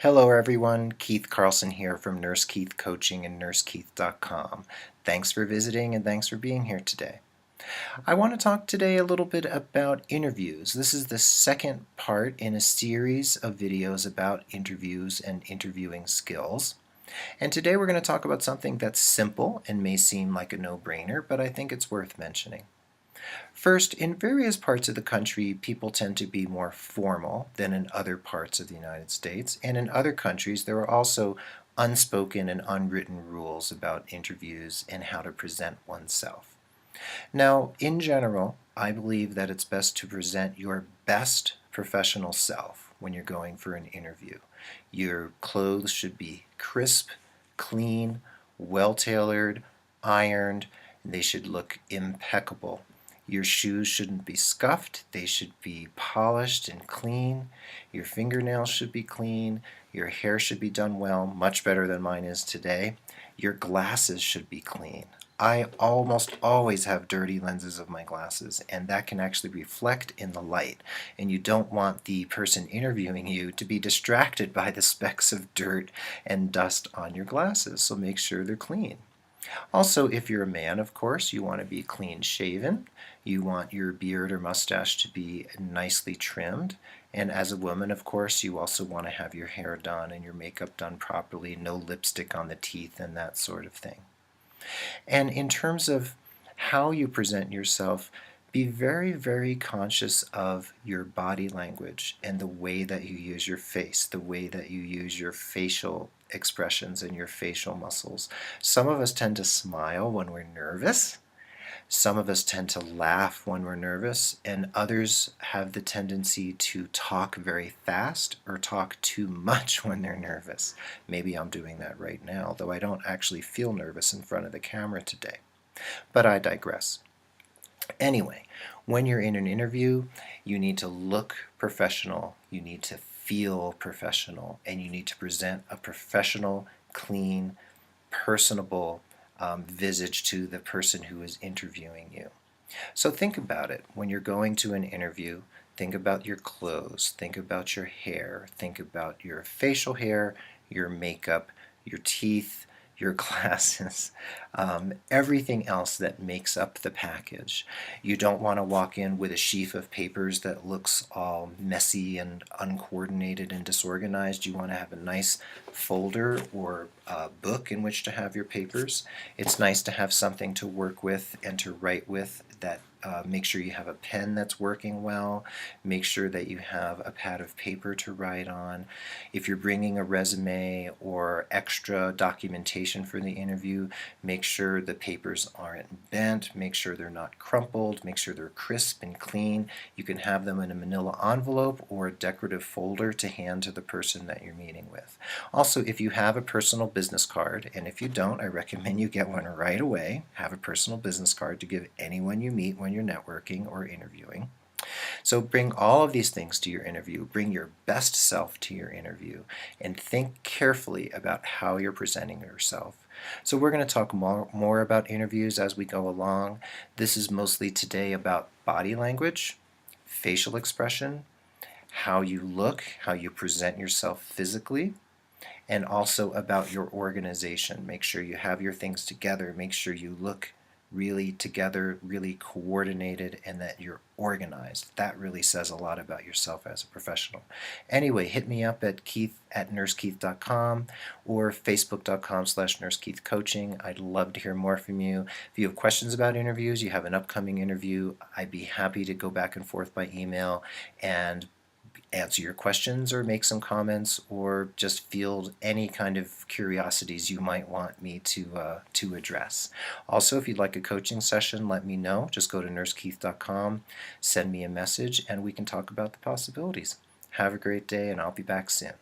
Hello everyone, Keith Carlson here from Nurse Keith Coaching and nursekeith.com. Thanks for visiting and thanks for being here today. I want to talk today a little bit about interviews. This is the second part in a series of videos about interviews and interviewing skills. And today we're going to talk about something that's simple and may seem like a no-brainer, but I think it's worth mentioning. First, in various parts of the country, people tend to be more formal than in other parts of the United States, and in other countries there are also unspoken and unwritten rules about interviews and how to present oneself. Now, in general, I believe that it's best to present your best professional self when you're going for an interview. Your clothes should be crisp, clean, well-tailored, ironed, and they should look impeccable. Your shoes shouldn't be scuffed, they should be polished and clean. Your fingernails should be clean. Your hair should be done well, much better than mine is today. Your glasses should be clean. I almost always have dirty lenses of my glasses, and that can actually reflect in the light. And you don't want the person interviewing you to be distracted by the specks of dirt and dust on your glasses, so make sure they're clean. Also, if you're a man, of course, you want to be clean shaven. You want your beard or mustache to be nicely trimmed. And as a woman, of course, you also want to have your hair done and your makeup done properly, no lipstick on the teeth and that sort of thing. And in terms of how you present yourself, be very, very conscious of your body language and the way that you use your face, the way that you use your facial expressions and your facial muscles. Some of us tend to smile when we're nervous. Some of us tend to laugh when we're nervous, and others have the tendency to talk very fast or talk too much when they're nervous. Maybe I'm doing that right now, though I don't actually feel nervous in front of the camera today. But I digress. Anyway, when you're in an interview, you need to look professional, you need to feel professional, and you need to present a professional, clean, personable visage to the person who is interviewing you. So think about it. When you're going to an interview, think about your clothes, think about your hair, think about your facial hair, your makeup, your teeth, your glasses, everything else that makes up the package. You don't want to walk in with a sheaf of papers that looks all messy and uncoordinated and disorganized. You want to have a nice folder or book in which to have your papers. It's nice to have something to work with and to write with that make sure you have a pen that's working well. Make sure that you have a pad of paper to write on. If you're bringing a resume or extra documentation for the interview, make sure the papers aren't bent, make sure they're not crumpled, make sure they're crisp and clean. You can have them in a manila envelope or a decorative folder to hand to the person that you're meeting with. Also, if you have a personal business card, and if you don't, I recommend you get one right away. Have a personal business card to give anyone you meet when you're networking or interviewing. So bring all of these things to your interview. Bring your best self to your interview and think carefully about how you're presenting yourself. So we're going to talk more about interviews as we go along. This is mostly today about body language, facial expression, how you look, how you present yourself physically, and also about your organization. Make sure you have your things together. Make sure you look really together, really coordinated, and that you're organized. That really says a lot about yourself as a professional. Anyway, hit me up at keith@nursekeith.com or facebook.com/nursekeithcoaching. I'd love to hear more from you. If you have questions about interviews, you have an upcoming interview, I'd be happy to go back and forth by email and answer your questions or make some comments or just field any kind of curiosities you might want me to address. Also, if you'd like a coaching session, let me know. Just go to nursekeith.com, send me a message, and we can talk about the possibilities. Have a great day, and I'll be back soon.